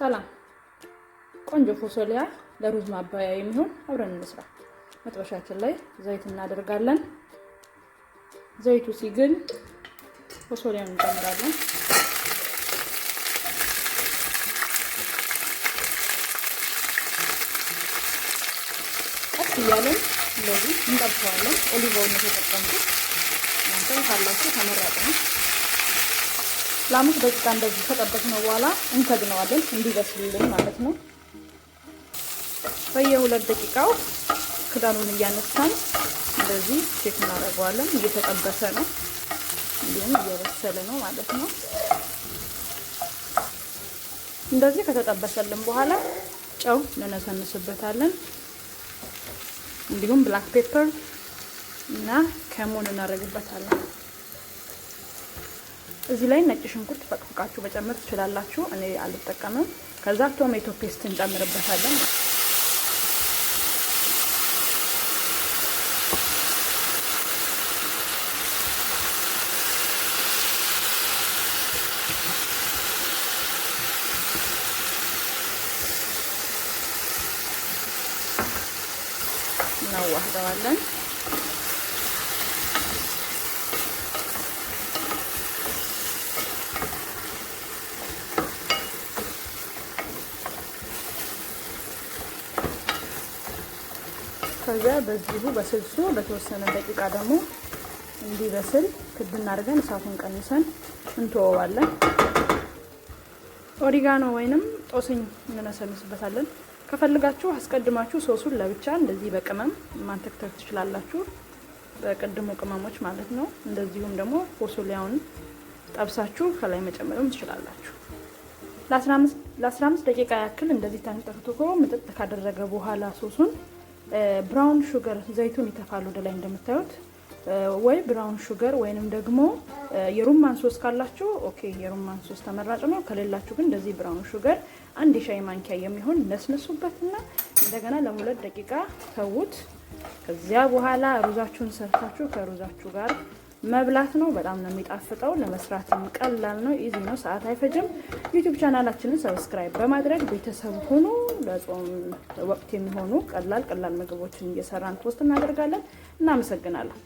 ሰላም ቆንጆ ፎሶሊያ ለሩዝ ማባያ የሚሆን አብረን እንስራ። መጥበሻችን ላይ ዘይት እናደርጋለን። ዘይቱ ሲግል ፎሶሊያውን እንጨምራለን። ቀስ እያለን እንደዚህ እንጠብሰዋለን። ኦሊቭ ኦይል ተጠቀምኩት። እናንተ ካላችሁ ተመራጭ ነው። ለ5 ደቂቃ እንደዚህ ከጠበስነው በኋላ እንከድነዋለን እንዲበስልልን ማለት ነው። በየ2 ደቂቃው ክዳኑን እያነሳን እንደዚህ ቼክ እናደርገዋለን። እየተጠበሰ ነው እንዲሁም እየበሰለ ነው ማለት ነው። እንደዚህ ከተጠበሰልን በኋላ ጨው እንነሰንስበታለን። እንዲሁም ብላክ ፔፐር እና ከሞን እናደርግበታለን። እዚህ ላይ ነጭ ሽንኩርት ፈቅፍቃችሁ መጨመር ትችላላችሁ። እኔ አልጠቀምም። ከዛ ቶሜቶ ፔስት እንጨምርበታለን። እናዋህደዋለን። ከዛ በዚሁ በስልሱ ለተወሰነ ደቂቃ ደግሞ እንዲበስል ክድና አድርገን እሳቱን ቀንሰን እንተወዋለን። ኦሪጋኖ ወይንም ጦስኝ እንነሰንስበታለን። ከፈልጋችሁ አስቀድማችሁ ሶሱን ለብቻ እንደዚህ በቅመም ማንተክተክ ትችላላችሁ፣ በቅድሙ ቅመሞች ማለት ነው። እንደዚሁም ደግሞ ፎሶሊያውን ጠብሳችሁ ከላይ መጨመርም ትችላላችሁ። ለ15 ደቂቃ ያክል እንደዚህ ተንጠፍጥፎ ምጥጥ ካደረገ በኋላ ሶሱን ብራውን ሹገር ዘይቱን ይተፋል ወደ ላይ እንደምታዩት፣ ወይ ብራውን ሹገር ወይንም ደግሞ የሩማን ሶስ ካላችሁ ኦኬ፣ የሩማን ሶስ ተመራጭ ነው። ከሌላችሁ ግን እንደዚህ ብራውን ሹገር 1 ሻይ ማንኪያ የሚሆን ነስነሱበትና እንደገና ለ2 ደቂቃ ተውት። ከዚያ በኋላ ሩዛችሁን ሰርታችሁ ከሩዛችሁ ጋር መብላት ነው። በጣም ነው የሚጣፍጠው። ለመስራትም ቀላል ነው፣ ኢዚ ነው፣ ሰዓት አይፈጅም። ዩቲዩብ ቻናላችንን ሰብስክራይብ በማድረግ ቤተሰብ ሁኑ። ለጾም ወቅት የሚሆኑ ቀላል ምግቦችን እየሰራን ፖስት እናደርጋለን። እናመሰግናለን።